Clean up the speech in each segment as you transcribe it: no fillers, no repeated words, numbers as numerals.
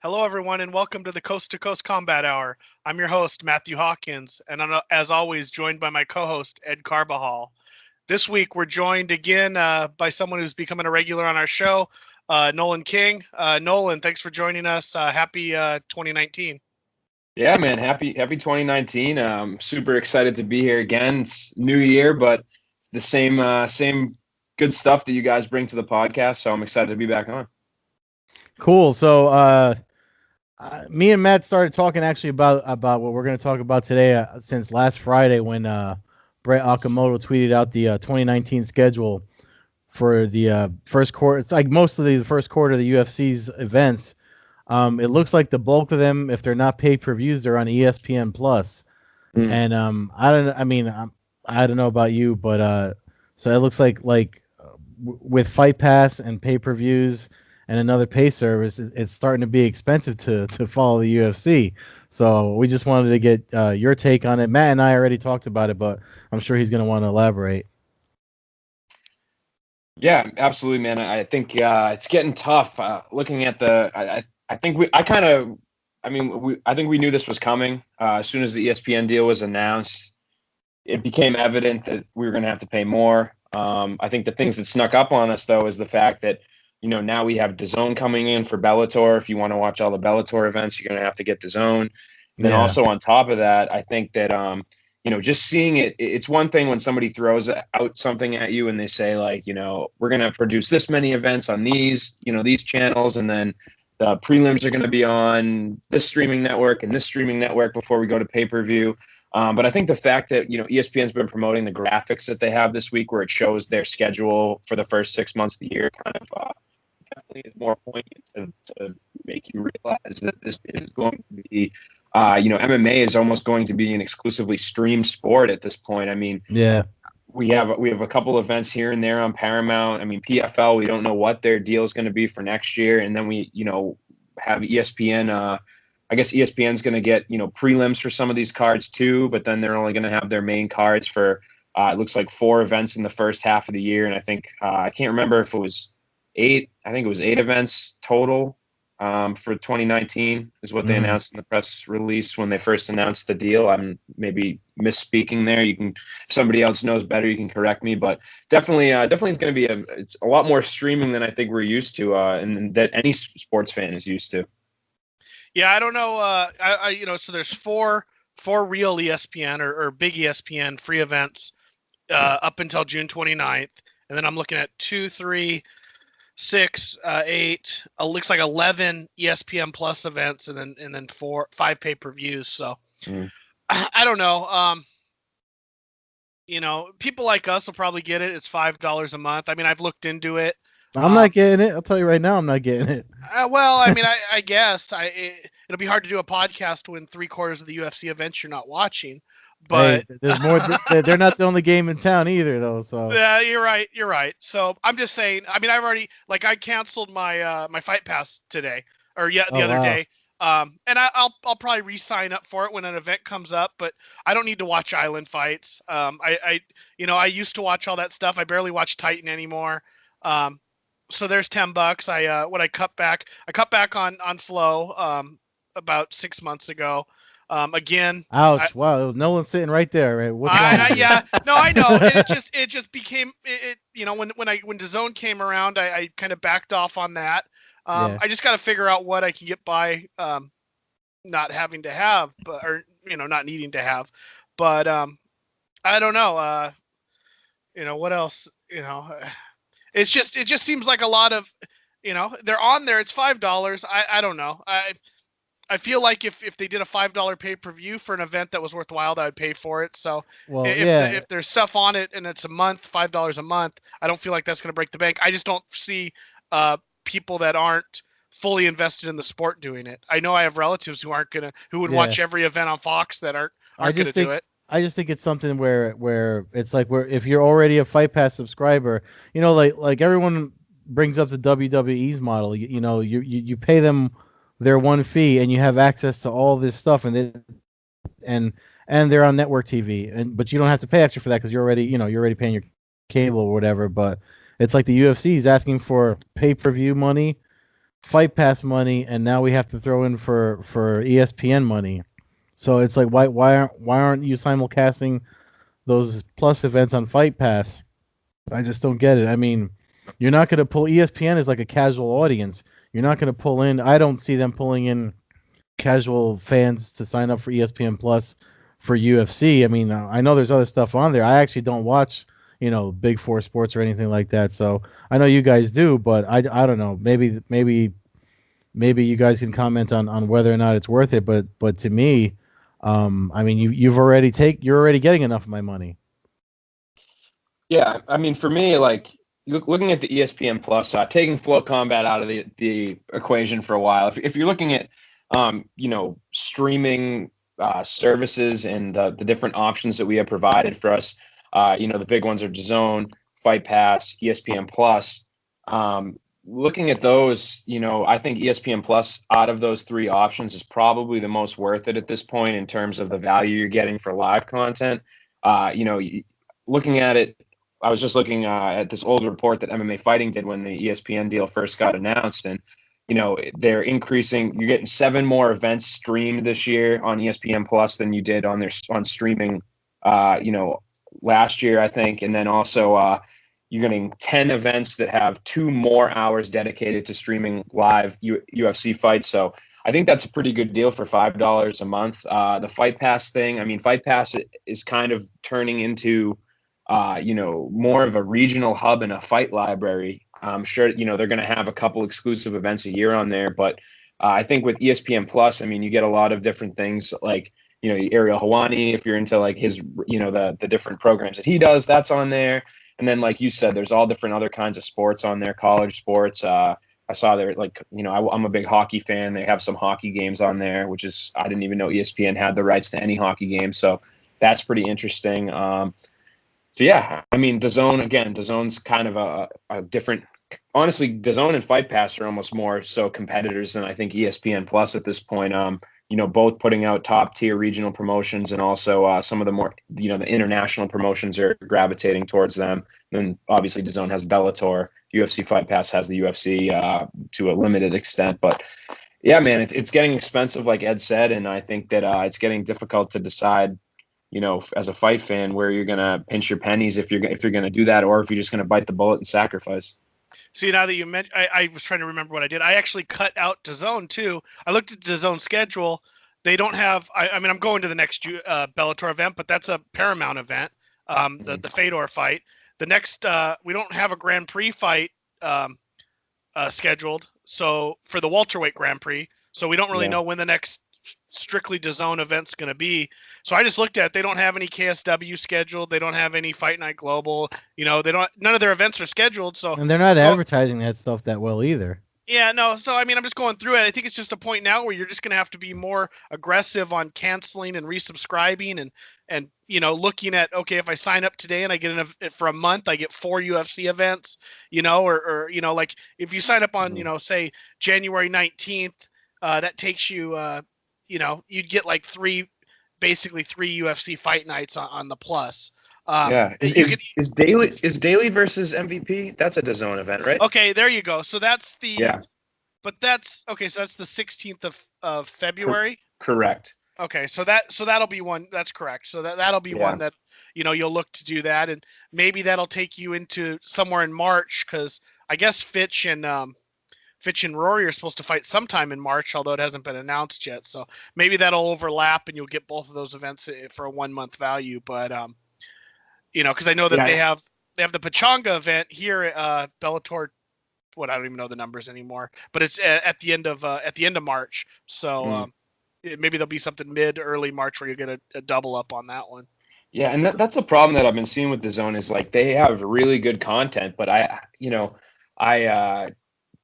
Hello, everyone, and welcome to the Coast-to-Coast Combat Hour. I'm your host, Matthew Hawkins, and I'm, as always, joined by my co-host, Ed Carbajal. This week, we're joined again by someone who's becoming a regular on our show, Nolan King. Nolan, thanks for joining us. Happy 2019. Yeah, man. Happy 2019. Super excited to be here again. It's new year, but the same good stuff that you guys bring to the podcast. So I'm excited to be back on. Cool. So me and Matt started talking actually about what we're going to talk about today since last Friday when Brett Okamoto tweeted out the 2019 schedule for the first quarter. It's like most of the first quarter of the UFC's events. It looks like the bulk of them, if they're not pay-per-views, they're on ESPN Plus. And I don't know about you, but so it looks like with Fight Pass and pay-per-views and another pay service, it's starting to be expensive to follow the UFC. So we just wanted to get your take on it. Matt and I already talked about it, but I'm sure he's going to want to elaborate. Yeah, absolutely, man. I think it's getting tough. Looking at I think we knew this was coming. As soon as the ESPN deal was announced, it became evident that we were going to have to pay more. I think the things that snuck up on us, though, is the fact that, now we have DAZN coming in for Bellator. If you want to watch all the Bellator events, you're going to have to get DAZN. Then also on top of that, I think that, just seeing it's one thing when somebody throws out something at you and they say, like, we're going to produce this many events on these channels, and then the prelims are going to be on this streaming network and this streaming network before we go to pay-per-view. But I think the fact that, ESPN's been promoting the graphics that they have this week where it shows their schedule for the first 6 months of the year kind of definitely is more poignant to make you realize that this is going to be, MMA is almost going to be an exclusively streamed sport at this point. I mean, yeah. We have a couple events here and there on Paramount. I mean, PFL, we don't know what their deal is going to be for next year. And then we, have ESPN. I guess ESPN's going to get, prelims for some of these cards too, but then they're only going to have their main cards for, it looks like 4 events in the first half of the year. And I think, I can't remember if it was 8. I think it was 8 events total for 2019 is what they announced in the press release when they first announced the deal. I'm maybe misspeaking there. You can, if somebody else knows better, you can correct me, but definitely it's going to be it's a lot more streaming than I think we're used to, and that any sports fan is used to. Yeah, I don't know. So there's four real ESPN or big ESPN free events up until June 29th, and then I'm looking at 2, 3, 6, 8. Looks like 11 ESPN Plus events, and then 5 pay-per-views. So I don't know. People like us will probably get it. It's $5 a month. I mean, I've looked into it. I'm not getting it. I'll tell you right now, I'm not getting it. Well, I mean, I guess it'll be hard to do a podcast when 3/4 of the UFC events you're not watching. But hey, there's more. They're not the only game in town either, though. So yeah, you're right. So I'm just saying. I mean, I've already I canceled my my Fight Pass today the other day. And I'll probably re-sign up for it when an event comes up. But I don't need to watch Island Fights. I used to watch all that stuff. I barely watch Titan anymore. So there's $10. I cut back on Flow about 6 months ago. Again. Ouch! Wow, no one's sitting right there. Right? What's wrong? Yeah, no, I know. And it just became it. When DAZN came around, I kind of backed off on that. I just got to figure out what I can get by, not having to have, or not needing to have. But I don't know. What else? It just seems like a lot of, they're on there. It's $5. I don't know. I feel like if they did a $5 pay-per-view for an event that was worthwhile, I would pay for it. So if there's stuff on it and it's a month, $5 a month, I don't feel like that's going to break the bank. I just don't see people that aren't fully invested in the sport doing it. I know I have relatives who would watch every event on Fox that aren't going to do it. I just think it's something where it's like if you're already a Fight Pass subscriber, like everyone brings up the WWE's model. You pay them their one fee and you have access to all this stuff, and they're on network TV, but you don't have to pay extra for that because you're already paying your cable or whatever. But it's like the UFC is asking for pay-per-view money Fight Pass money, and now we have to throw in for ESPN money. So it's like, why aren't you simulcasting those Plus events on Fight Pass? I just don't get it. I mean, you're not going to pull ESPN is like a casual audience. You're not going to pull in. I don't see them pulling in casual fans to sign up for ESPN Plus for UFC. I mean, I know there's other stuff on there. I actually don't watch, Big Four Sports or anything like that. So I know you guys do, but I don't know. Maybe you guys can comment on whether or not it's worth it. But to me, I mean, you're already getting enough of my money. Yeah, I mean, for me, like looking at the ESPN Plus, taking Flow Combat out of the equation for a while. If you're looking at, streaming services and the different options that we have provided for us, the big ones are DAZN, Fight Pass, ESPN Plus. Looking at those, I think ESPN Plus out of those three options is probably the most worth it at this point in terms of the value you're getting for live content. Looking at it, I was just looking at this old report that MMA Fighting did when the ESPN deal first got announced, and they're increasing. You're getting 7 more events streamed this year on ESPN Plus than you did on streaming, last year, I think, and then also you're getting 10 events that have 2 more hours dedicated to streaming live UFC fights. So I think that's a pretty good deal for $5 a month. The Fight Pass thing, I mean, Fight Pass is kind of turning into more of a regional hub and a fight library. I'm sure, they're going to have a couple exclusive events a year on there. But I think with ESPN Plus, I mean, you get a lot of different things like, Ariel Hawani, if you're into like his, the different programs that he does, that's on there. And then, like you said, there's all different other kinds of sports on there, college sports. I saw there, like, I'm a big hockey fan. They have some hockey games on there, which is, I didn't even know ESPN had the rights to any hockey games. So that's pretty interesting. So yeah, I mean, DAZN's kind of a different. Honestly, DAZN and Fight Pass are almost more so competitors than I think ESPN Plus at this point. Both putting out top tier regional promotions, and also some of the more, the international promotions are gravitating towards them. And obviously, DAZN has Bellator, UFC Fight Pass has the UFC to a limited extent. But yeah, man, it's getting expensive, like Ed said, and I think that it's getting difficult to decide, as a fight fan, where you're gonna pinch your pennies if you're gonna do that, or if you're just gonna bite the bullet and sacrifice. See, now that you mentioned, I was trying to remember what I did. I actually cut out DAZN too. I looked at DAZN's schedule. They don't have. I mean, I'm going to the next Bellator event, but that's a Paramount event. The Fedor fight. The next, we don't have a Grand Prix fight scheduled. So for the welterweight Grand Prix, so we don't really know when the next strictly DAZN event's going to be. So I just looked at it. They don't have any KSW scheduled. They don't have any Fight Night Global. None of their events are scheduled. So and they're not advertising that stuff that well either. Yeah, no. So I mean, I'm just going through it. I think it's just a point now where you're just going to have to be more aggressive on canceling and resubscribing and looking at, okay, if I sign up today and I get for a month, I get 4 UFC events, or like if you sign up on say January 19th, that takes you you'd get like basically three UFC fight nights on the Plus. Is Daily versus MVP? That's a DAZN event, right? Okay, there you go. So that's but that's okay. So that's the 16th of February. Correct. Okay, so that'll be one. That's correct. So that'll be one that you'll look to do that, and maybe that'll take you into somewhere in March, because I guess Fitch and Rory are supposed to fight sometime in March, although it hasn't been announced yet. So maybe that'll overlap, and you'll get both of those events for a 1 month value. But because I know that they have the Pachanga event here at Bellator. I don't even know the numbers anymore, but it's at the end of March. So maybe there'll be something early March where you get a double up on that one. Yeah, and that's a problem that I've been seeing with DAZN is like they have really good content, but I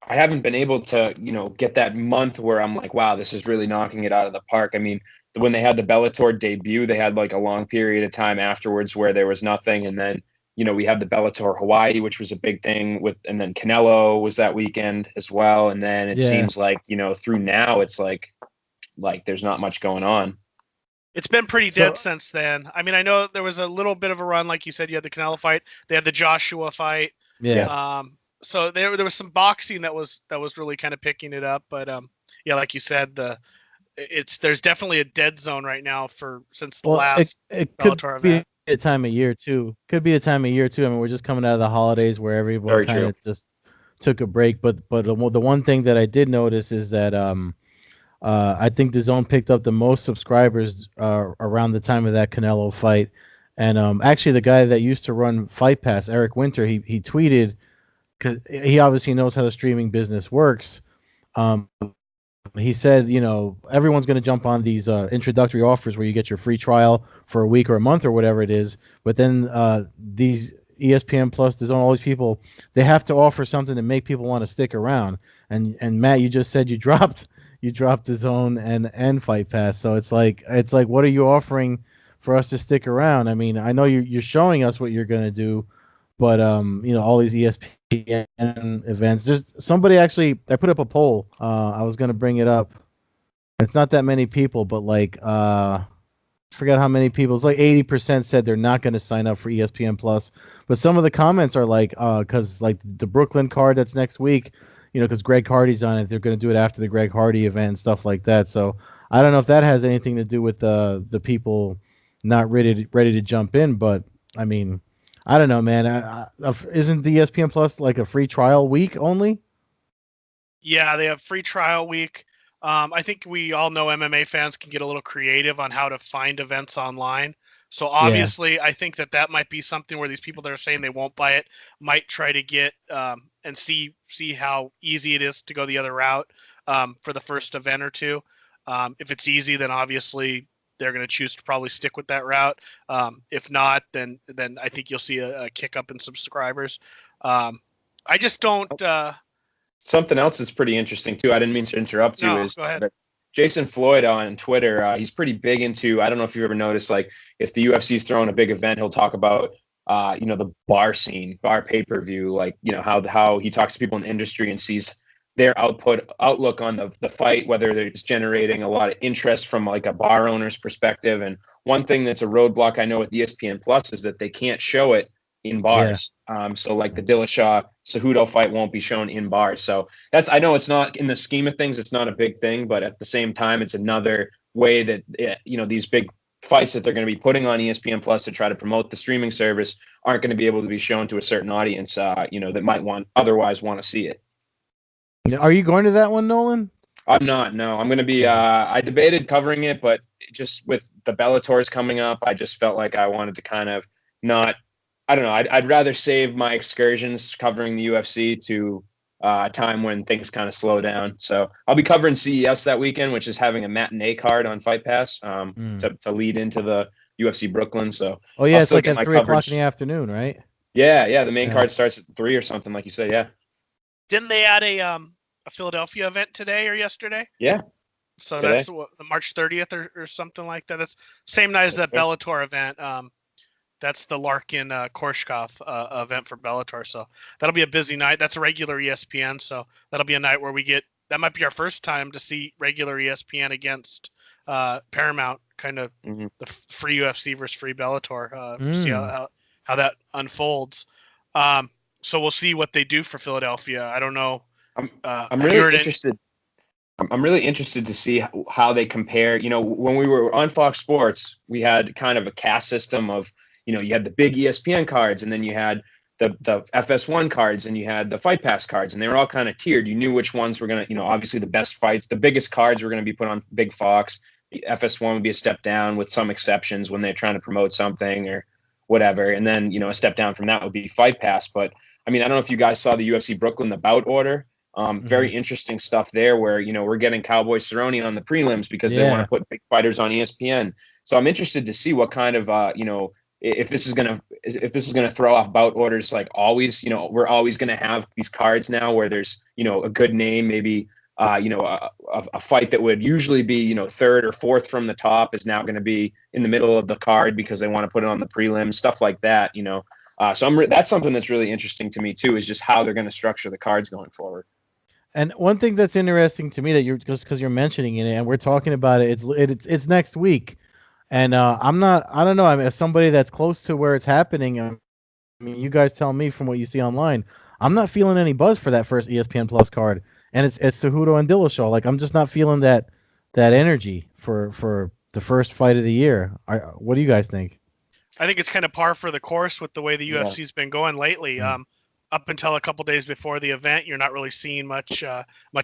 haven't been able to get that month where I'm like, wow, this is really knocking it out of the park. I mean, when they had the Bellator debut, they had like a long period of time afterwards where there was nothing, and then we had the Bellator Hawaii, which was a big thing and then Canelo was that weekend as well, and then it seems like through now it's like there's not much going on. It's been pretty dead since then. I mean, I know there was a little bit of a run, like you said. You had the Canelo fight, they had the Joshua fight. Yeah. so there was some boxing that was really kind of picking it up, but yeah, like you said, there's definitely a dead zone right now since the last it could Bellator be event. a time of year too. Could be a time of year too. I mean, we're just coming out of the holidays where everyone Very kind true. of just took a break. But the one thing that I did notice is that I think the Zone picked up the most subscribers around the time of that Canelo fight. And actually, the guy that used to run Fight Pass, Eric Winter, he tweeted, because he obviously knows how the streaming business works. Um, he said, everyone's going to jump on these introductory offers where you get your free trial for a week or a month or whatever it is. But then these ESPN Plus, DAZN, all these people, they have to offer something to make people want to stick around. And Matt, you just said you dropped DAZN and Fight Pass. So it's like what are you offering for us to stick around? I mean, I know you're showing us what you're going to do, but all these ESPN events. There's somebody actually. I put up a poll. I was gonna bring it up. It's not that many people, but like I forgot how many people. It's like 80% said they're not going to sign up for ESPN Plus. But some of the comments are like, because like the Brooklyn card that's next week, because Greg Hardy's on it, they're going to do it after the Greg Hardy event and stuff like that. So I don't know if that has anything to do with the people not ready to jump in, but I mean. I don't know, man. Isn't the ESPN Plus like a free trial week only? Yeah, they have free trial week. I think we all know MMA fans can get a little creative on how to find events online. So obviously, I think that might be something where these people that are saying they won't buy it might try to get and see how easy it is to go the other route for the first event or two. If it's easy, then obviously they're going to choose to probably stick with that route. If not, then I think you'll see a kick up in subscribers. I just don't. Something else that's pretty interesting too. I didn't mean to interrupt you. Is go ahead. that Jason Floyd on Twitter? He's pretty big into. I don't know if you've ever noticed, like if the UFC's throwing a big event, he'll talk about the bar scene, bar pay-per-view, like how he talks to people in the industry and sees their outlook on the fight, whether it's generating a lot of interest from like a bar owner's perspective. And one thing that's a roadblock I know with ESPN Plus is that they can't show it in bars. So like the Dillashaw Cejudo fight won't be shown in bars. So I know it's not in the scheme of things, it's not a big thing, but at the same time, it's another way that, these big fights that they're going to be putting on ESPN Plus to try to promote the streaming service aren't going to be able to be shown to a certain audience, that might otherwise want to see it. Are you going to that one, Nolan? I'm not. No, I'm going to be. I debated covering it, but just with the Bellators coming up, I just felt like I wanted to kind of not. I don't know. I'd rather save my excursions covering the UFC to a time when things kind of slow down. So I'll be covering CES that weekend, which is having a matinee card on Fight Pass to lead into the UFC Brooklyn. So it's like at 3:00 in the afternoon, right? Yeah. The main card starts at 3 or something, like you said. Yeah. Didn't they add a Philadelphia event today or yesterday? Yeah. So today. That's March 30th or something like that. That's same night as that Bellator event. That's the Larkin Korshkov event for Bellator. So that'll be a busy night. That's a regular ESPN. So that'll be a night where that might be our first time to see regular ESPN against Paramount, kind of the free UFC versus free Bellator. See how that unfolds. So we'll see what they do for Philadelphia. I don't know. I'm really interested. I'm really interested to see how they compare. When we were on Fox Sports, we had kind of a caste system of, you had the big ESPN cards, and then you had the FS1 cards, and you had the Fight Pass cards, and they were all kind of tiered. You knew which ones were going to, obviously the best fights, the biggest cards were going to be put on Big Fox. The FS1 would be a step down with some exceptions when they're trying to promote something or whatever. And then, a step down from that would be Fight Pass. But I mean, I don't know if you guys saw the UFC Brooklyn, the bout order. Very interesting stuff there where, we're getting Cowboy Cerrone on the prelims because they want to put big fighters on ESPN. So I'm interested to see what kind of, if this is going to throw off bout orders, like always, we're always going to have these cards now where there's, a good name, maybe, a fight that would usually be, third or fourth from the top is now going to be in the middle of the card because they want to put it on the prelims, stuff like that, So that's something that's really interesting to me too, is just how they're going to structure the cards going forward. And one thing that's interesting to me that you're just because you're mentioning it and we're talking about it, it's next week. And I don't know. I mean, as somebody that's close to where it's happening, I mean, you guys tell me from what you see online. I'm not feeling any buzz for that first ESPN Plus card, and it's Cejudo and Dillashaw. Like I'm just not feeling that energy for the first fight of the year. What do you guys think? I think it's kind of par for the course with the way the Yeah. UFC's been going lately. Up until a couple days before the event, you're not really seeing much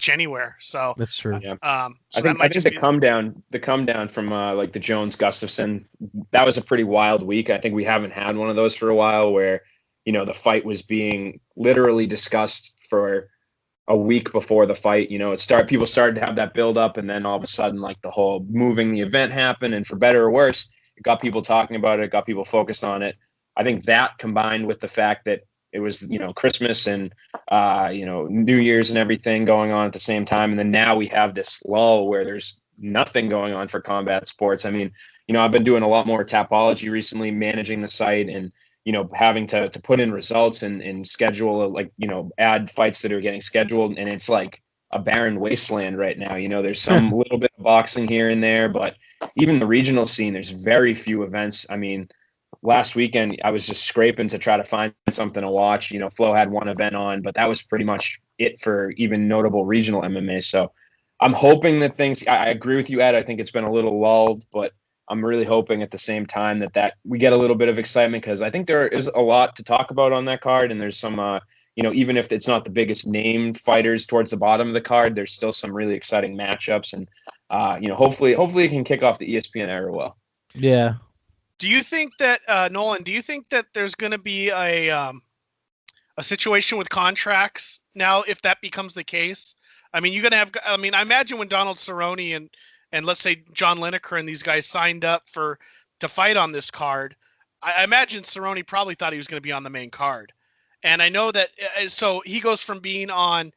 anywhere. So That's true. So I that think might just the be come down from like the Jones Gustafson, that was a pretty wild week. I think we haven't had one of those for a while where, you know, the fight was being literally discussed for a week before the fight. You know, people started to have that build up, and then all of a sudden, like the whole moving the event happened, and for better or worse, it got people talking about it, it got people focused on it. I think that combined with the fact that it was, you know, Christmas and, you know, New Year's and everything going on at the same time. And then now we have this lull where there's nothing going on for combat sports. I mean, you know, I've been doing a lot more Tapology recently, managing the site and, you know, having to put in results and schedule, like, you know, add fights that are getting scheduled. And it's like a barren wasteland right now. You know, there's some little bit of boxing here and there, but even the regional scene, there's very few events. I mean, last weekend I was just scraping to try to find something to watch. You know, Flo had one event on, but that was pretty much it for even notable regional MMA. So I'm hoping that I agree with you, Ed. I think it's been a little lulled, but I'm really hoping at the same time that we get a little bit of excitement, because I think there is a lot to talk about on that card. And there's some, you know, even if it's not the biggest named fighters towards the bottom of the card, there's still some really exciting matchups. And, you know, hopefully it can kick off the ESPN era well. Yeah. Do you think that Nolan? Do you think that there's going to be a situation with contracts now if that becomes the case? I mean, you're going to have. I mean, I imagine when Donald Cerrone and let's say John Lineker and these guys signed up to fight on this card, I imagine Cerrone probably thought he was going to be on the main card, and I know that. So he goes from being on,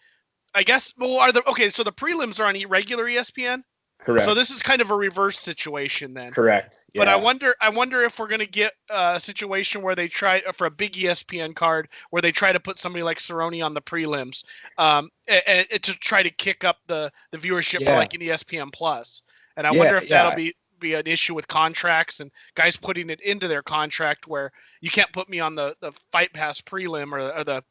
I guess. Well, so the prelims are on regular ESPN. Correct. So this is kind of a reverse situation then. Correct. Yeah. But I wonder if we're going to get a situation where they try for a big ESPN card where they try to put somebody like Cerrone on the prelims, and to try to kick up the viewership for like an ESPN Plus. And I wonder if that'll be an issue with contracts and guys putting it into their contract where you can't put me on the Fight Pass prelim or the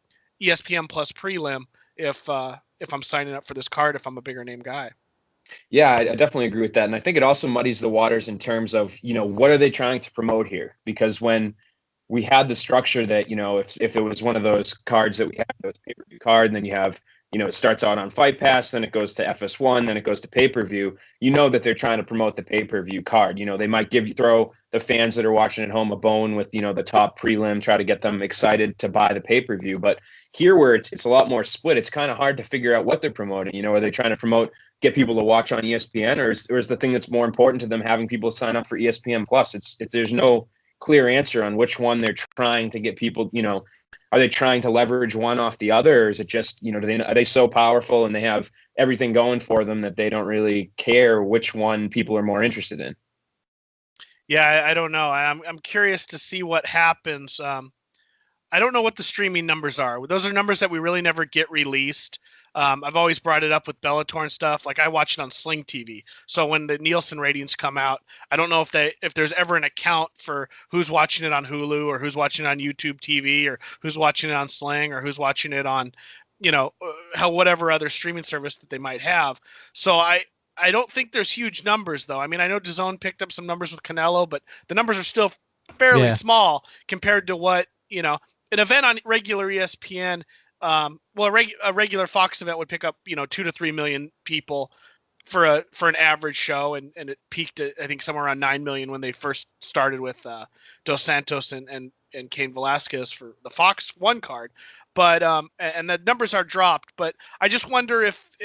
ESPN Plus prelim if I'm signing up for this card if I'm a bigger name guy. Yeah, I definitely agree with that. And I think it also muddies the waters in terms of, you know, what are they trying to promote here? Because when we had the structure that, you know, if it was one of those cards that we have, those pay-per-view card, and then you have, you know, it starts out on Fight Pass, then it goes to FS1, then it goes to pay-per-view, you know that they're trying to promote the pay-per-view card. You know, they might throw the fans that are watching at home a bone with, you know, the top prelim, try to get them excited to buy the pay-per-view. But here where it's a lot more split, it's kind of hard to figure out what they're promoting. You know, are they trying to get people to watch on ESPN, or is the thing that's more important to them having people sign up for ESPN Plus? There's no clear answer on which one they're trying to get people, you know. Are they trying to leverage one off the other, or is it just, you know, are they so powerful and they have everything going for them that they don't really care which one people are more interested in? Yeah, I don't know. I'm curious to see what happens. I don't know what the streaming numbers are. Those are numbers that we really never get released. I've always brought it up with Bellator and stuff. Like I watch it on Sling TV. So when the Nielsen ratings come out, I don't know if there's ever an account for who's watching it on Hulu or who's watching it on YouTube TV or who's watching it on Sling or who's watching it on, you know, whatever other streaming service that they might have. So I don't think there's huge numbers though. I mean, I know DAZN picked up some numbers with Canelo, but the numbers are still fairly small compared to what, you know, an event on regular ESPN. A regular Fox event would pick up, you know, 2 to 3 million people for an average show, and it peaked at I think somewhere around 9 million when they first started with Dos Santos and Cain Velasquez for the Fox 1 card. But and the numbers are dropped. But I just wonder if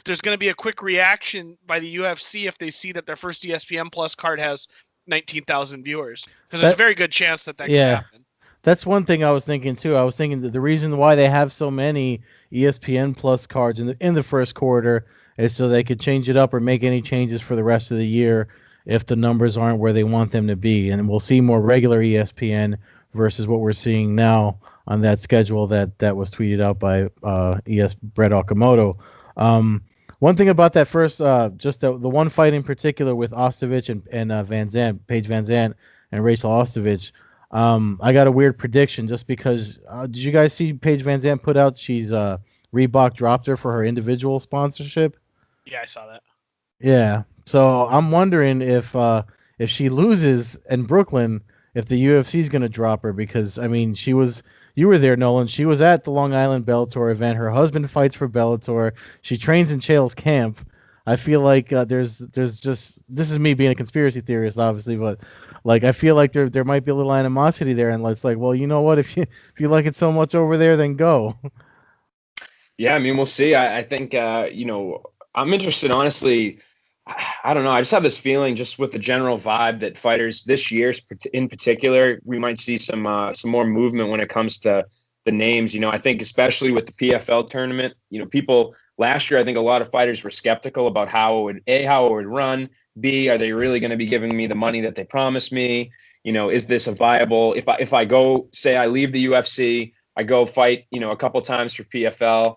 there's going to be a quick reaction by the UFC if they see that their first ESPN Plus card has 19,000 viewers, because there's a very good chance that could happen. That's one thing I was thinking too. I was thinking that the reason why they have so many ESPN Plus cards in the first quarter is so they could change it up or make any changes for the rest of the year if the numbers aren't where they want them to be. And we'll see more regular ESPN versus what we're seeing now on that schedule that was tweeted out by Brett Okamoto. One thing about that first, just the one fight in particular with Ostovich and Van Zandt, Paige Van Zandt and Rachel Ostovich, I got a weird prediction just because. Did you guys see Paige Van Zandt put out? She's Reebok dropped her for her individual sponsorship. Yeah, I saw that. Yeah. So I'm wondering if she loses in Brooklyn, if the UFC is gonna drop her because I mean you were there, Nolan. She was at the Long Island Bellator event. Her husband fights for Bellator. She trains in Chael's camp. I feel like there's just this is me being a conspiracy theorist, obviously, but like I feel like there might be a little animosity there, and it's like, well, you know what? If you like it so much over there, then go. Yeah, I mean, we'll see. I think I'm interested, honestly. I don't know. I just have this feeling, just with the general vibe, that fighters this year, in particular, we might see some more movement when it comes to the names. I think especially with the PFL tournament. People last year, I think a lot of fighters were skeptical about how it would run. B, are they really going to be giving me the money that they promised me? Is this a viable? If I go, say I leave the UFC, I go fight, a couple times for PFL,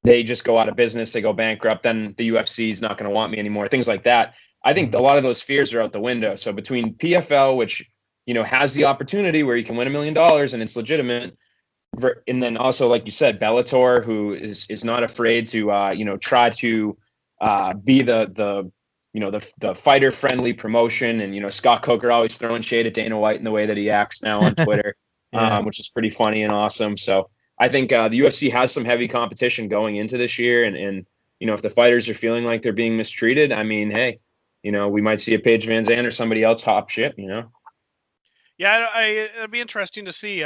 they just go out of business, they go bankrupt, then the UFC is not going to want me anymore, things like that. I think a lot of those fears are out the window. So between PFL, which has the opportunity where you can win $1 million and it's legitimate, and then also, like you said, Bellator, who is not afraid to try to be the fighter friendly promotion, and Scott Coker always throwing shade at Dana White in the way that he acts now on Twitter, Yeah. which is pretty funny and awesome. So I think the UFC has some heavy competition going into this year, and if the fighters are feeling like they're being mistreated, I mean, hey, we might see a Paige Van Zandt or somebody else hop ship. Yeah, it'd be interesting to see.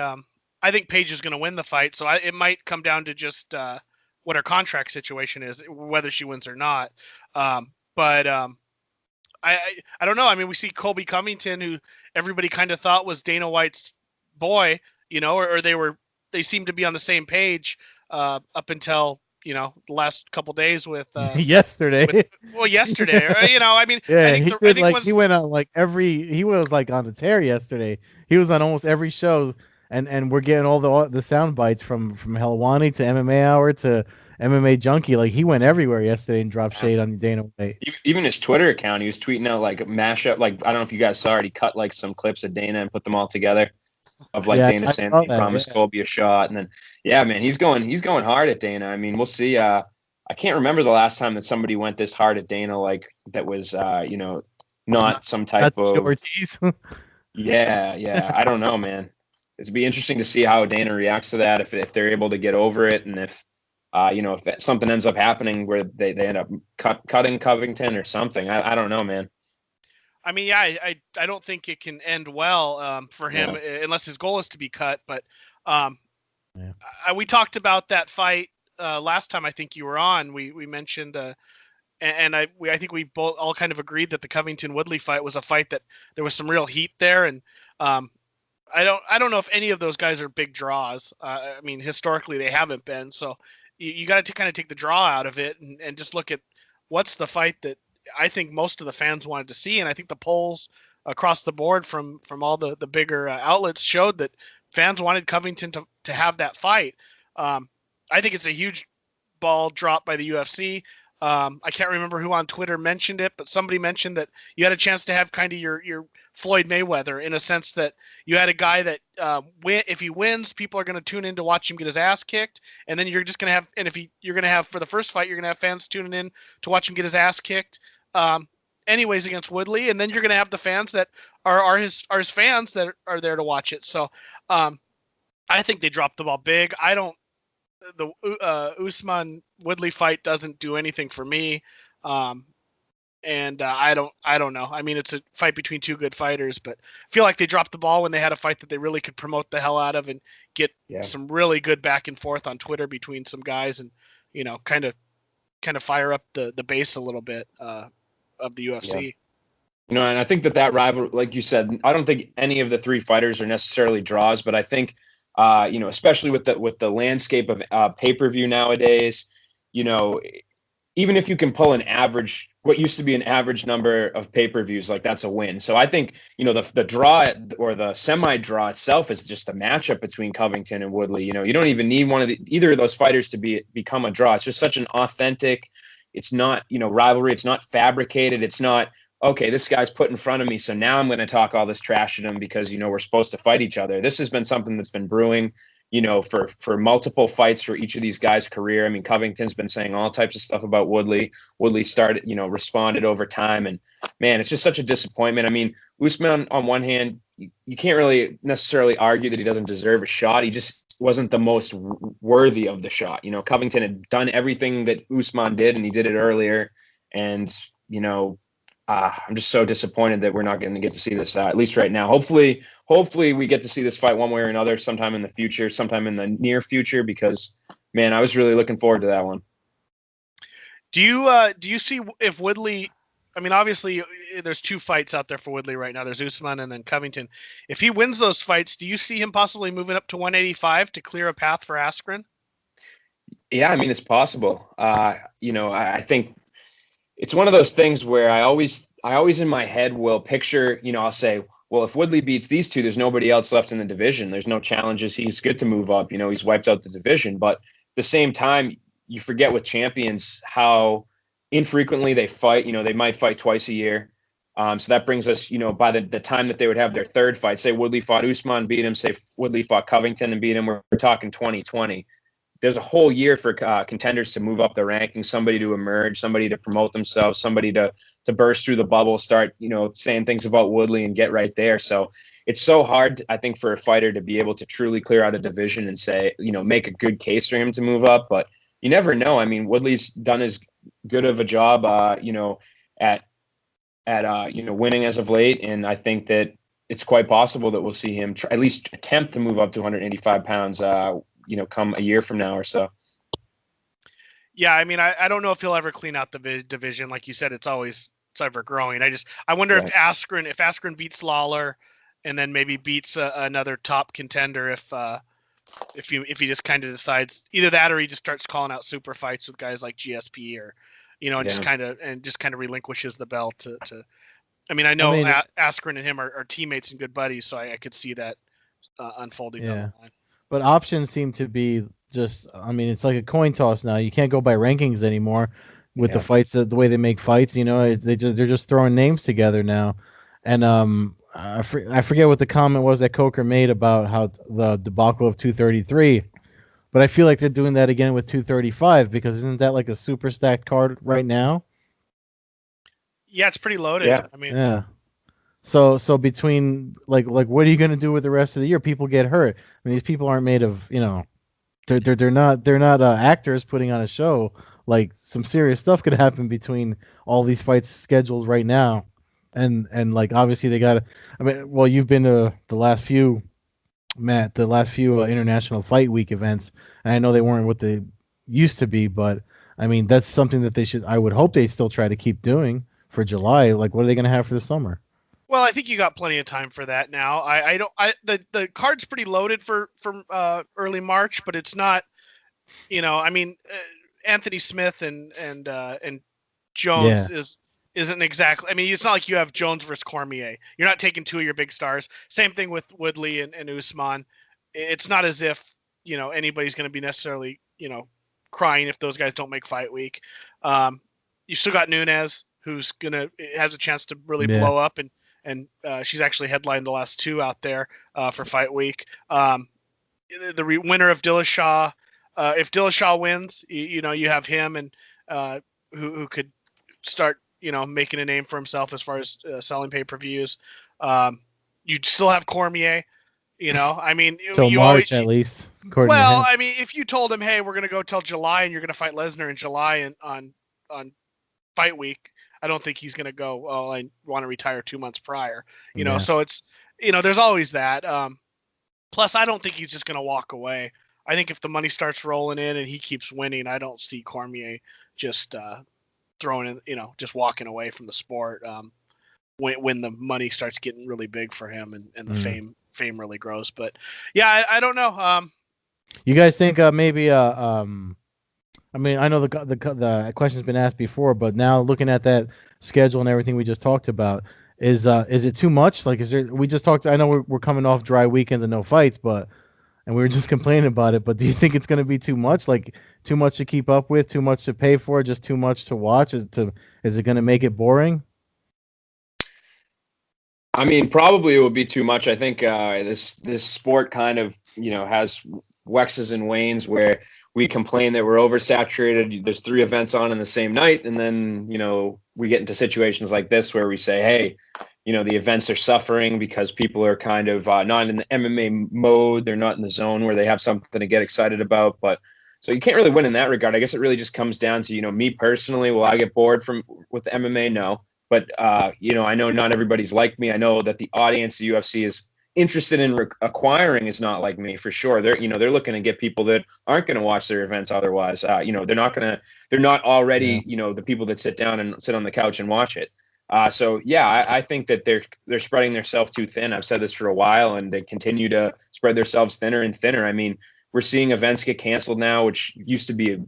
I think Paige is going to win the fight, so it might come down to just what her contract situation is, whether she wins or not. But I don't know. I mean, we see Colby Covington, who everybody kind of thought was Dana White's boy, or they seemed to be on the same page up until the last couple days with Yesterday. yesterday. I mean, Yeah, I think he went on like he was like on a tear yesterday. He was on almost every show, and we're getting all the sound bites from Helwani to MMA Hour to MMA Junkie. Like he went everywhere yesterday and dropped shade on Dana White. Even his Twitter account, he was tweeting out like a mashup. Like, I don't know if you guys saw it. He cut like some clips of Dana and put them all together of like Dana I saying saw he that, promised Colby a shot, and then man, he's going hard at Dana. I mean, we'll see. I can't remember the last time that somebody went this hard at Dana, like that was not some type Not of Ortiz. yeah. I don't know, man. It'd be interesting to see how Dana reacts to that, if they're able to get over it, and if if something ends up happening where they end up cutting Covington or something. I don't know, man. I mean, yeah, I don't think it can end well for him unless his goal is to be cut. But we talked about that fight last time. I think you were on. We mentioned I think we both all kind of agreed that the Covington Woodley fight was a fight that there was some real heat there, and I don't know if any of those guys are big draws. I mean, historically they haven't been. So you got to kind of take the draw out of it and just look at what's the fight that I think most of the fans wanted to see. And I think the polls across the board from all the bigger outlets showed that fans wanted Covington to have that fight. I think it's a huge ball drop by the UFC. I can't remember who on Twitter mentioned it, but somebody mentioned that you had a chance to have kind of your Floyd Mayweather, in a sense that you had a guy that if he wins, people are going to tune in to watch him get his ass kicked, and then you're just going to have, and you're going to have for the first fight, you're going to have fans tuning in to watch him get his ass kicked. Anyways, against Woodley, and then you're going to have the fans that are his fans that are there to watch it. So I think they dropped the ball big. The Usman Woodley fight doesn't do anything for me. And I don't know. I mean, it's a fight between two good fighters, but I feel like they dropped the ball when they had a fight that they really could promote the hell out of and get some really good back and forth on Twitter between some guys, and kind of fire up the base a little bit of the UFC. Yeah. And I think that rivalry, like you said, I don't think any of the three fighters are necessarily draws, but I think especially with the landscape of pay-per-view nowadays, even if you can pull what used to be an average number of pay-per-views, like that's a win. So I think, the draw or the semi-draw itself is just the matchup between Covington and Woodley. You don't even need either of those fighters to become a draw. It's just such an authentic, it's not, rivalry. It's not fabricated. It's not okay, this guy's put in front of me, so now I'm going to talk all this trash at him because, we're supposed to fight each other. This has been something that's been brewing, for multiple fights for each of these guys' career. I mean, Covington's been saying all types of stuff about Woodley. Woodley started, responded over time. And man, it's just such a disappointment. I mean, Usman, on one hand, you can't really necessarily argue that he doesn't deserve a shot. He just wasn't the most worthy of the shot. Covington had done everything that Usman did, and he did it earlier. And, I'm just so disappointed that we're not going to get to see this, at least right now. Hopefully we get to see this fight one way or another sometime in the future, sometime in the near future, because, man, I was really looking forward to that one. Do you see if Woodley? I mean, obviously, there's 2 fights out there for Woodley right now. There's Usman and then Covington. If he wins those fights, do you see him possibly moving up to 185 to clear a path for Askren? Yeah, I mean, it's possible. I think it's one of those things where I always in my head will picture, I'll say, well, if Woodley beats these 2, there's nobody else left in the division. There's no challenges. He's good to move up. He's wiped out the division. But at the same time, you forget with champions how infrequently they fight. They might fight twice a year. So that brings us, by the time that they would have their third fight, say Woodley fought Usman, beat him, say Woodley fought Covington and beat him, we're talking 2020. There's a whole year for contenders to move up the rankings, somebody to emerge, somebody to promote themselves, somebody to burst through the bubble, start, saying things about Woodley and get right there. So it's so hard, I think, for a fighter to be able to truly clear out a division and say, make a good case for him to move up. But you never know. I mean, Woodley's done as good of a job, at winning as of late. And I think that it's quite possible that we'll see him at least attempt to move up to 185 pounds, come a year from now or so. Yeah, I mean, I don't know if he'll ever clean out the division. Like you said, it's ever growing. I wonder if Askren beats Lawler, and then maybe beats another top contender if he just kind of decides either that or he just starts calling out super fights with guys like GSP or and just kind of relinquishes the belt to. I mean, Askren and him are teammates and good buddies, so I could see that unfolding down the line. But options seem to be just, I mean, it's like a coin toss now. You can't go by rankings anymore with the fights, the way they make fights. They're just throwing names together now. And I forget what the comment was that Coker made about how the debacle of 233. But I feel like they're doing that again with 235 because isn't that like a super stacked card right now? Yeah, it's pretty loaded. Yeah. I mean, yeah. So between like what are you going to do with the rest of the year? People get hurt. I mean, these people aren't made of, they're not actors putting on a show. Like some serious stuff could happen between all these fights scheduled right now. And like obviously they got to, I mean, well, you've been to the last few, Matt, International Fight Week events, and I know they weren't what they used to be, but I mean, that's something that I would hope they still try to keep doing for July. Like, what are they going to have for the summer? Well, I think you got plenty of time for that now. The card's pretty loaded for early March, but it's not, I mean, Anthony Smith and Jones isn't exactly. I mean, it's not like you have Jones versus Cormier. You're not taking 2 of your big stars. Same thing with Woodley and Usman. It's not as if anybody's going to be necessarily crying if those guys don't make fight week. You still got Nunes, who's has a chance to really blow up and she's actually headlined the last 2 out there for fight week. The winner of Dillashaw, if Dillashaw wins, you have him and who could start making a name for himself as far as selling pay-per-views. You still have Cormier. I mean, till March at least. Well, I mean, if you told him, hey, we're going to go till July and you're going to fight Lesnar in July and on fight week, I don't think he's going to go, oh, I want to retire 2 months prior, so it's, there's always that. Plus, I don't think he's just going to walk away. I think if the money starts rolling in and he keeps winning, I don't see Cormier just throwing in, just walking away from the sport when the money starts getting really big for him and the fame really grows. But yeah, I don't know. You guys think maybe I mean, I know the question's been asked before, but now looking at that schedule and everything we just talked about, is it too much? Like, we just talked, I know we're coming off dry weekends and no fights, and we were just complaining about it, but do you think it's going to be too much? Like, too much to keep up with, too much to pay for, just too much to watch? Is it going to make it boring? I mean, probably it would be too much. I think this sport kind of has waxes and wanes where we complain that we're oversaturated. There's 3 events on in the same night, and then we get into situations like this where we say, hey, the events are suffering because people are kind of not in the MMA mode. They're not in the zone where they have something to get excited about. But so you can't really win in that regard. I guess it really just comes down to me personally. Will I get bored with the MMA? No. But I know not everybody's like me. I know that the audience the UFC is interested in acquiring is not like me for sure. They're looking to get people that aren't going to watch their events otherwise. They're not already the people that sit down and sit on the couch and watch it. So yeah, I think that they're spreading themselves too thin. I've said this for a while, and they continue to spread themselves thinner and thinner. I mean, we're seeing events get canceled now, which used to be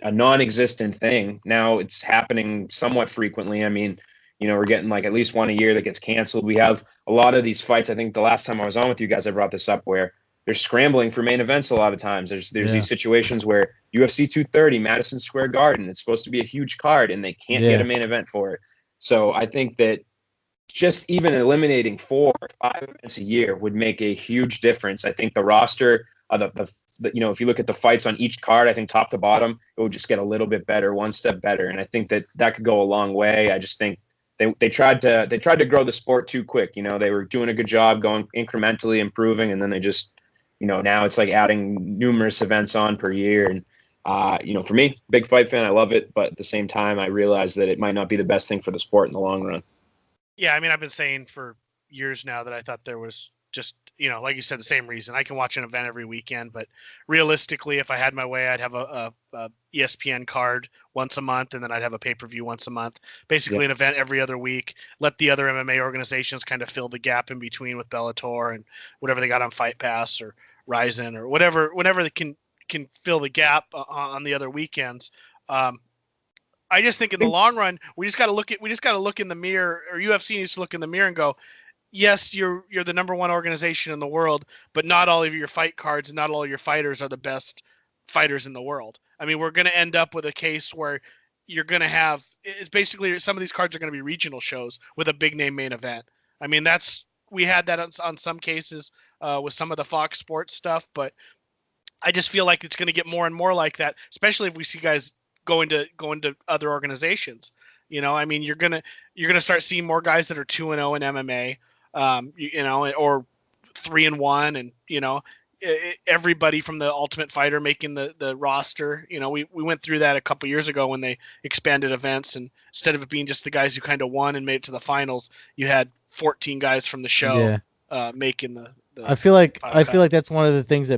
a non-existent thing. Now it's happening somewhat frequently. I mean, we're getting like at least one a year that gets canceled. We have a lot of these fights. I think the last time I was on with you guys, I brought this up where they're scrambling for main events a lot of times. There's these situations where UFC 230, Madison Square Garden, it's supposed to be a huge card, and they can't get a main event for it. So I think that just even eliminating 4 or 5 events a year would make a huge difference. I think the roster, if you look at the fights on each card, I think top to bottom, it would just get a little bit better, one step better. And I think that could go a long way. I just think they tried to grow the sport too quick. They were doing a good job going incrementally improving, and then they just, now it's like adding numerous events on per year. And for me, big fight fan, I love it, but at the same time, I realize that it might not be the best thing for the sport in the long run. Yeah, I mean, I've been saying for years now that I thought there was just, like you said, the same reason. I can watch an event every weekend, but realistically, if I had my way, I'd have a ESPN card once a month, and then I'd have a pay-per-view once a month. Basically, an event every other week. Let the other MMA organizations kind of fill the gap in between with Bellator and whatever they got on Fight Pass or Ryzen or whenever they can fill the gap on the other weekends. I just think in the long run, we just got to look in the mirror, or UFC needs to look in the mirror and go, yes, you're the number one organization in the world, but not all of your fight cards and not all of your fighters are the best fighters in the world. I mean, we're going to end up with a case where you're going to have, it's basically some of these cards are going to be regional shows with a big name main event. I mean, we had that on some cases with some of the Fox Sports stuff, but I just feel like it's going to get more and more like that, especially if we see guys going to other organizations. I mean, you're gonna start seeing more guys that are 2-0 in MMA, or 3-1, and everybody from the Ultimate Fighter making the roster. We went through that a couple years ago when they expanded events, and instead of it being just the guys who kind of won and made it to the finals, you had 14 guys from the show making the. I feel like that's one of the things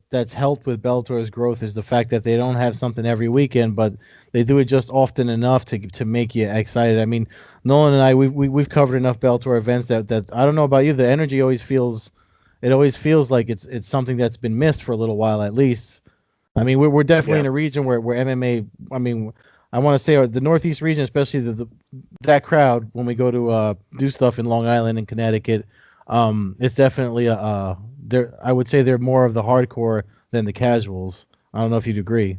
that's helped with Bellator's growth is the fact that they don't have something every weekend, but they do it just often enough to make you excited. I mean, Nolan and I we've covered enough Bellator events that I don't know about you, the energy always feels like it's something that's been missed for a little while at least. I mean, we're definitely in a region where MMA. I mean, I want to say the Northeast region, especially that crowd when we go to do stuff in Long Island and Connecticut. It's definitely I would say they're more of the hardcore than the casuals. I don't know if you'd agree.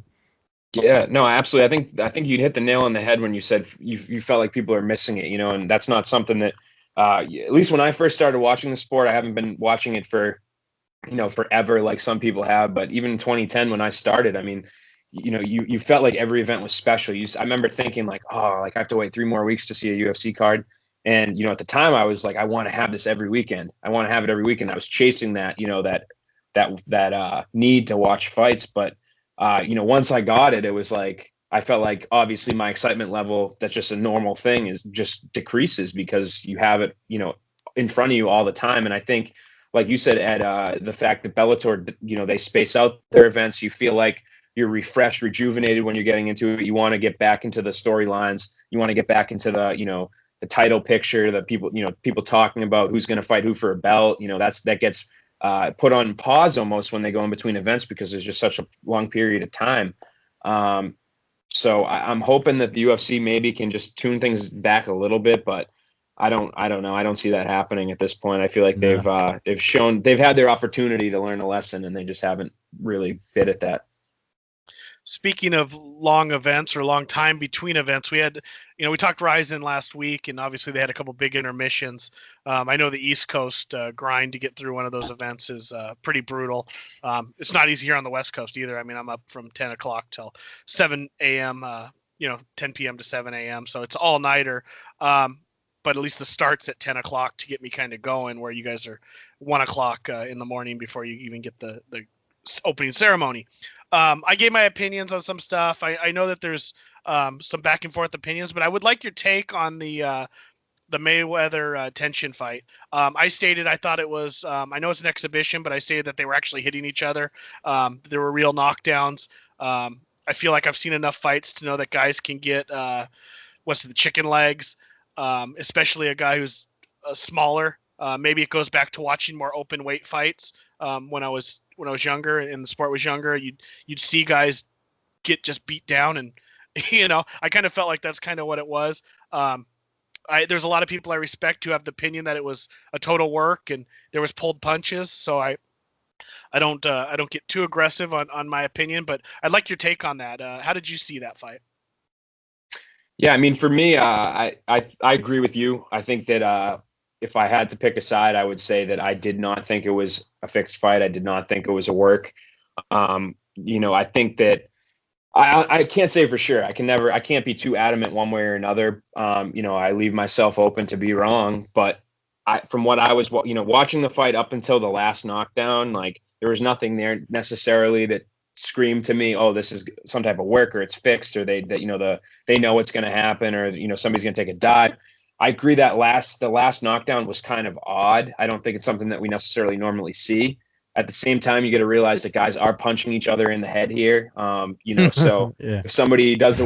Yeah, no, absolutely. I think you'd hit the nail on the head when you said you felt like people are missing it, and that's not something that at least when I first started watching the sport, I haven't been watching it for forever like some people have, but even in 2010 when I started, I mean, you felt like every event was special. I remember thinking like, oh, like I have to wait 3 more weeks to see a UFC card. And, at the time I was like, I want to have this every weekend. I want to have it every weekend. I was chasing that, that need to watch fights. But, once I got it, it was like, I felt like obviously my excitement level, that's just a normal thing, is just decreases because you have it, in front of you all the time. And I think, like you said, Ed, the fact that Bellator, they space out their events, you feel like you're refreshed, rejuvenated when you're getting into it. You want to get back into the storylines. You want to get back into the, the title picture, that people talking about who's going to fight who for a belt. That gets put on pause almost when they go in between events because there's just such a long period of time. So I'm hoping that the UFC maybe can just tune things back a little bit, but I don't know. I don't see that happening at this point. I feel like they've had their opportunity to learn a lesson and they just haven't really bit at that. Speaking of long events or long time between events, we had, we talked Ryzen last week, and obviously they had a couple big intermissions. I know the East Coast grind to get through one of those events is pretty brutal. It's not easy here on the West Coast either. I mean, I'm up from 10 o'clock till 7 a.m., 10 p.m. to 7 a.m. So it's all nighter. But at least the start's at 10 o'clock to get me kind of going, where you guys are 1 o'clock in the morning before you even get the opening ceremony. I gave my opinions on some stuff. I know that there's some back and forth opinions, but I would like your take on the Mayweather tension fight. I stated I thought it was. I know it's an exhibition, but I stated that they were actually hitting each other. There were real knockdowns. I feel like I've seen enough fights to know that guys can get the chicken legs, especially a guy who's smaller. Maybe it goes back to watching more open weight fights when I was younger and the sport was younger. You'd see guys get just beat down, and I kind of felt like that's kind of what it was. There's a lot of people I respect who have the opinion that it was a total work and there was pulled punches. So I don't get too aggressive on my opinion, but I'd like your take on that. How did you see that fight? Yeah, I mean, for me, I agree with you. I think that if I had to pick a side, I would say that I did not think it was a fixed fight. I did not think it was a work. I think that I can't say for sure. I can't be too adamant one way or another. I leave myself open to be wrong, but from what I was, watching the fight up until the last knockdown, like there was nothing there necessarily that screamed to me, oh, this is some type of work, or it's fixed, or they know what's going to happen, or somebody's going to take a dive. I agree that the last knockdown was kind of odd. I don't think it's something that we necessarily normally see. At the same time, you got to realize that guys are punching each other in the head here. So yeah. If somebody does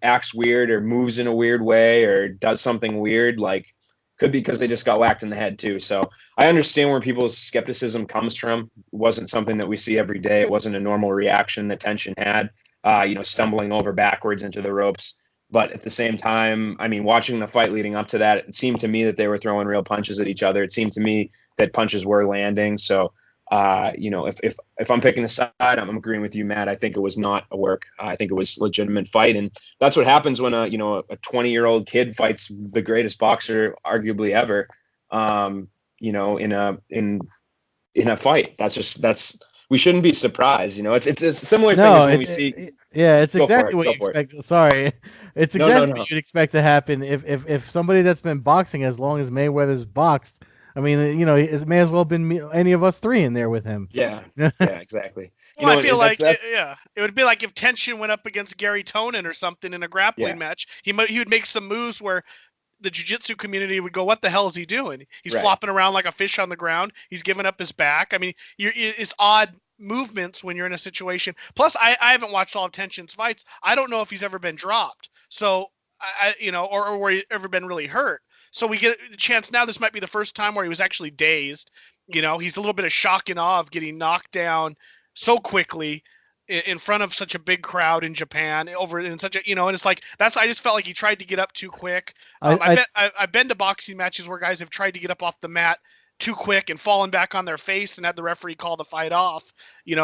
acts weird or moves in a weird way or does something weird, like could be because they just got whacked in the head too. So I understand where people's skepticism comes from. It wasn't something that we see every day. It wasn't a normal reaction that Tension had, stumbling over backwards into the ropes. But at the same time, I mean, watching the fight leading up to that, it seemed to me that they were throwing real punches at each other. It seemed to me that punches were landing. So, if I'm picking a side, I'm agreeing with you, Matt. I think it was not a work. I think it was a legitimate fight, and that's what happens when a 20-year-old kid fights the greatest boxer, arguably ever. In a fight. That's we shouldn't be surprised. It's a similar thing as when we see. Yeah, it's exactly what you expect. Sorry, it's exactly what you'd expect to happen if somebody that's been boxing as long as Mayweather's boxed. I mean, it may as well have been any of us three in there with him. Yeah, yeah, exactly. Well, I feel like it would be like if Tension went up against Gary Tonin or something in a grappling match. He would make some moves where the jiu-jitsu community would go, what the hell is he doing? He's flopping around like a fish on the ground. He's giving up his back. I mean, it's odd movements when you're in a situation. Plus, I haven't watched all of Tension's fights. I don't know if he's ever been dropped. So, or where he's ever been really hurt. So we get a chance now. This might be the first time where he was actually dazed. He's a little bit of shock and awe of getting knocked down so quickly in front of such a big crowd in Japan over in such a, and it's like, I just felt like he tried to get up too quick. I've been to boxing matches where guys have tried to get up off the mat too quick and fallen back on their face and had the referee call the fight off,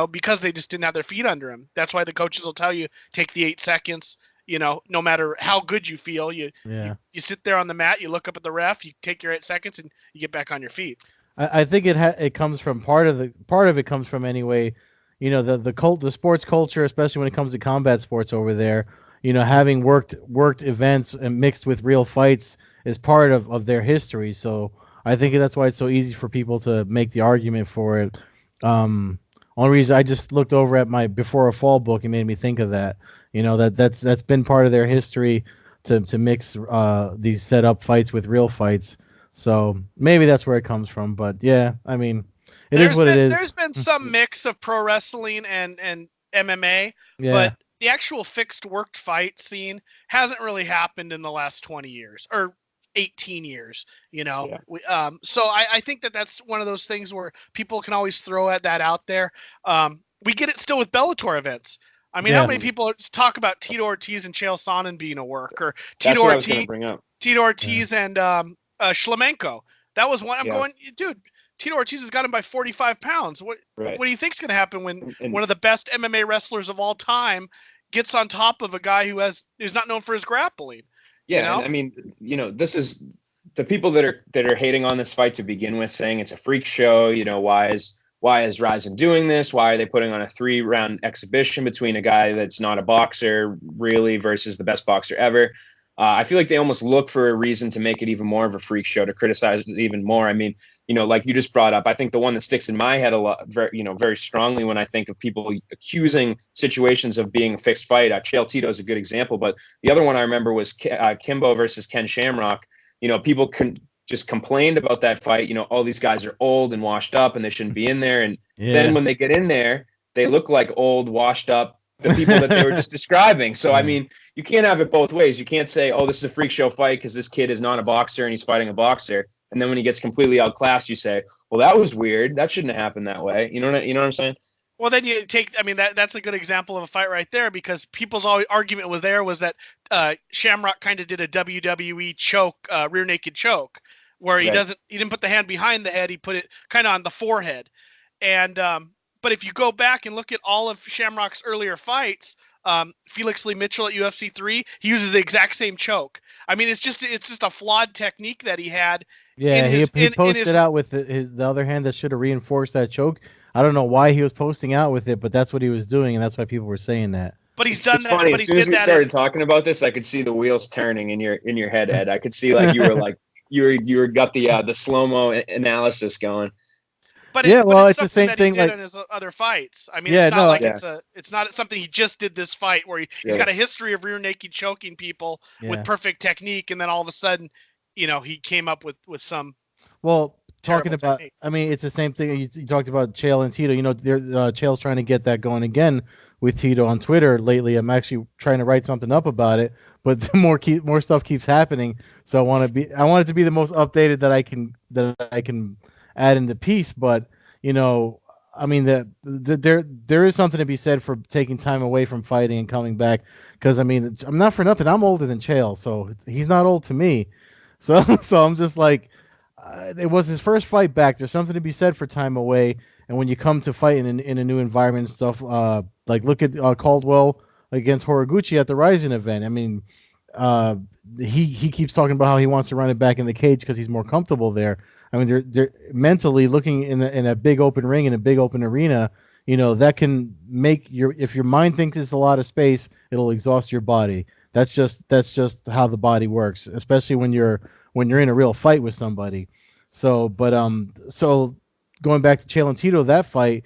because they just didn't have their feet under them. That's why the coaches will tell you, take the 8 seconds, no matter how good you feel, you sit there on the mat, you look up at the ref, you take your 8 seconds and you get back on your feet. I think it comes from part of it comes from anyway, the sports culture, especially when it comes to combat sports over there, having worked events and mixed with real fights is part of their history. So I think that's why it's so easy for people to make the argument for it. Only reason I just looked over at my Before a Fall book and made me think of that. That's been part of their history to mix these set up fights with real fights. So maybe that's where it comes from. But yeah, I mean, it is what it is. There's been some mix of pro wrestling and MMA, but the actual fixed worked fight scene hasn't really happened in the last 20 years or 18 years, so I think that's one of those things where people can always throw that out there. We get it still with Bellator events. I mean, how many people talk about Tito Ortiz and Chael Sonnen being a work, or Tito Ortiz and Shlemenko? That was one. I'm going, dude. Tito Ortiz has got him by 45 pounds. What do you think's going to happen when one of the best MMA wrestlers of all time gets on top of a guy who's not known for his grappling? Yeah, and I mean, this is the people that are hating on this fight to begin with, saying it's a freak show. Why is Rizin doing this? Why are they putting on a 3-round exhibition between a guy that's not a boxer really versus the best boxer ever? I feel like they almost look for a reason to make it even more of a freak show, to criticize it even more. I mean, like you just brought up, I think the one that sticks in my head a lot, very strongly when I think of people accusing situations of being a fixed fight. Chael Tito is a good example, but the other one I remember was Kimbo versus Ken Shamrock. People just complained about that fight. All these guys are old and washed up and they shouldn't be in there. And then when they get in there, they look like old, washed up, the people that they were just describing. So, I mean, you can't have it both ways. You can't say, oh, this is a freak show fight because this kid is not a boxer and he's fighting a boxer. And then when he gets completely outclassed, you say, well, that was weird. That shouldn't have happened that way. You know what I'm saying? Well, then you take, I mean, that's a good example of a fight right there, because people's argument was that Shamrock kind of did a WWE choke, rear naked choke, where he didn't put the hand behind the head. He put it kind of on the forehead. And, but if you go back and look at all of Shamrock's earlier fights, Felix Lee Mitchell at UFC 3, he uses the exact same choke. I mean, it's just a flawed technique that he had. Yeah, he posted out with the other hand that should have reinforced that choke. I don't know why he was posting out with it, but that's what he was doing, and that's why people were saying that. But he's done it's that. Funny. But as soon as we started talking about this, I could see the wheels turning in your head, Ed. I could see like you were like you got the slow-mo analysis going. But it's the same thing he did in his other fights. I mean, it's not it's not something he just did this fight where he's got a history of rear naked choking people with perfect technique, and then all of a sudden, he came up with some. Well, talking about, technique. I mean, it's the same thing. You talked about Chael and Tito. Chael's trying to get that going again with Tito on Twitter lately. I'm actually trying to write something up about it, but more stuff keeps happening. So I want it to be the most updated that I can add in the piece. But I mean, there is something to be said for taking time away from fighting and coming back. Because I mean, I'm not for nothing. I'm older than Chael, so he's not old to me. So I'm just like, it was his first fight back. There's something to be said for time away. And when you come to fight in a new environment and stuff, like look at Caldwell against Horiguchi at the Rising event. I mean, he keeps talking about how he wants to run it back in the cage because he's more comfortable there. I mean, they're mentally looking in a big open ring, in a big open arena. That can make if your mind thinks it's a lot of space, it'll exhaust your body. That's just how the body works, especially when you're in a real fight with somebody. So going back to Chael and Tito, that fight,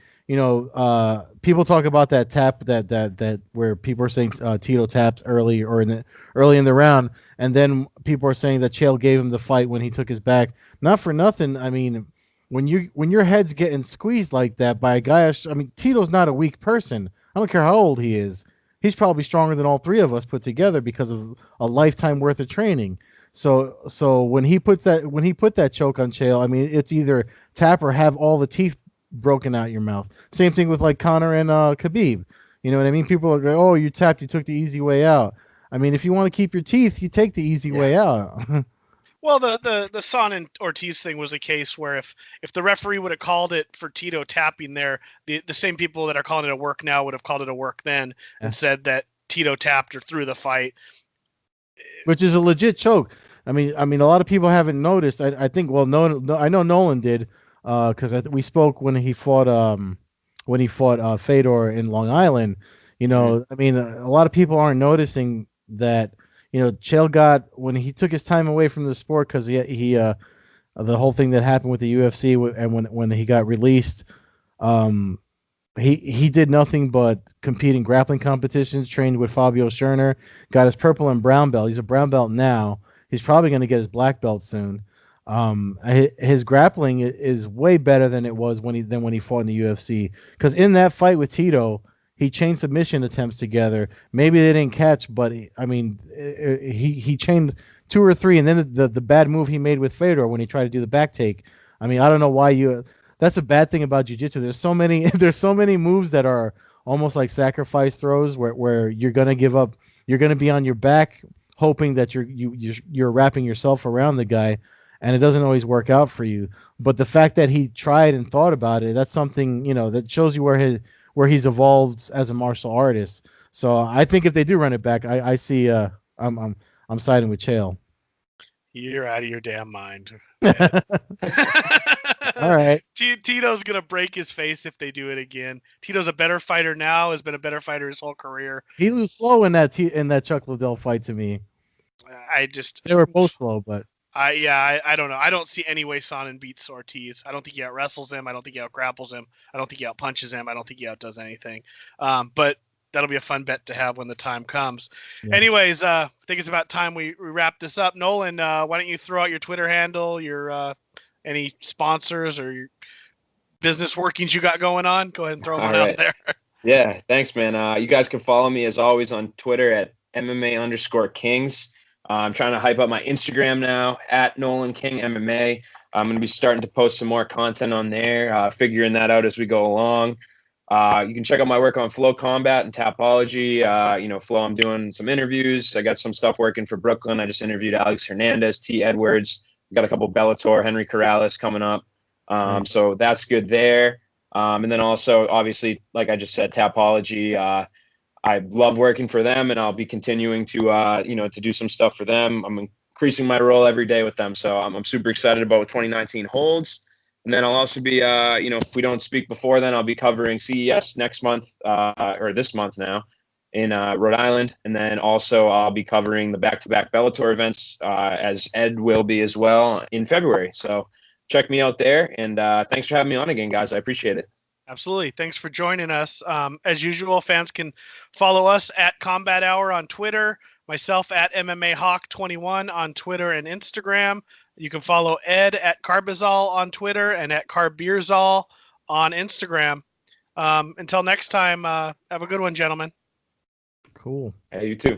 people talk about that tap that where people are saying Tito tapped early in the round, and then people are saying that Chael gave him the fight when he took his back. Not for nothing. I mean, when your head's getting squeezed like that by a guy, I mean, Tito's not a weak person. I don't care how old he is. He's probably stronger than all three of us put together because of a lifetime worth of training. So when he put that choke on Chael, I mean, it's either tap or have all the teeth broken out your mouth. Same thing with like Conor and Khabib. You know what I mean? People are going, "Oh, you tapped, you took the easy way out." I mean, if you want to keep your teeth, you take the easy way out. Well, the Son and Ortiz thing was a case where if the referee would have called it for Tito tapping there, the same people that are calling it a work now would have called it a work then and said that Tito tapped or threw the fight, which is a legit choke. I mean, a lot of people haven't noticed. I think. Well, no, I know Nolan did, because we spoke when he fought Fedor in Long Island. I mean, a lot of people aren't noticing that. Chael got, when he took his time away from the sport, because he the whole thing that happened with the UFC, and when he got released, he did nothing but compete in grappling competitions, trained with Fabio Scherner, got his purple and brown belt. He's a brown belt now. He's probably going to get his black belt soon. His grappling is way better than it was when he fought in the UFC. Because in that fight with Tito, he chained submission attempts together. Maybe they didn't catch, but he chained 2 or 3, and then the bad move he made with Fedor when he tried to do the back take. I mean, I don't know why that's a bad thing about jiu-jitsu. There's so many moves that are almost like sacrifice throws where you're gonna give up. You're gonna be on your back, hoping that you're wrapping yourself around the guy, and it doesn't always work out for you. But the fact that he tried and thought about it, that's something, that shows you where he's evolved as a martial artist. So I think if they do run it back, I see I'm siding with Chael. You're out of your damn mind. All right. Tito's gonna break his face if they do it again. Tito's a better fighter now. Has been a better fighter his whole career. He was slow in that Chuck Liddell fight to me. They were both slow, but I don't know. I don't see any way Sonnen beats Ortiz. I don't think he out wrestles him. I don't think he out grapples him. I don't think he out punches him. I don't think he out does anything. But that'll be a fun bet to have when the time comes. Yeah. Anyways, I think it's about time we wrap this up. Nolan, why don't you throw out your Twitter handle, your any sponsors or your business workings you got going on? Go ahead and throw them out there. Yeah, thanks, man. You guys can follow me as always on Twitter at MMA_Kings. I'm trying to hype up my Instagram now at Nolan King MMA. I'm going to be starting to post some more content on there, figuring that out as we go along. You can check out my work on Flow Combat and Tapology. Flow, I'm doing some interviews. I got some stuff working for Brooklyn. I just interviewed Alex Hernandez, T. Edwards. Got a couple Bellator, Henry Corrales coming up. So that's good there. And then also, obviously, like I just said, Tapology. I love working for them, and I'll be continuing to, to do some stuff for them. I'm increasing my role every day with them. So I'm super excited about what 2019 holds. And then I'll also be, if we don't speak before then, I'll be covering CES next month, or this month now, in Rhode Island. And then also I'll be covering the back-to-back Bellator events, as Ed will be as well in February. So check me out there. And thanks for having me on again, guys. I appreciate it. Absolutely. Thanks for joining us. As usual, fans can follow us at Combat Hour on Twitter, myself at MMA Hawk 21 on Twitter and Instagram. You can follow Ed at Carbazol on Twitter and at Carbeerzol on Instagram. Until next time, have a good one, gentlemen. Cool. Hey, you too.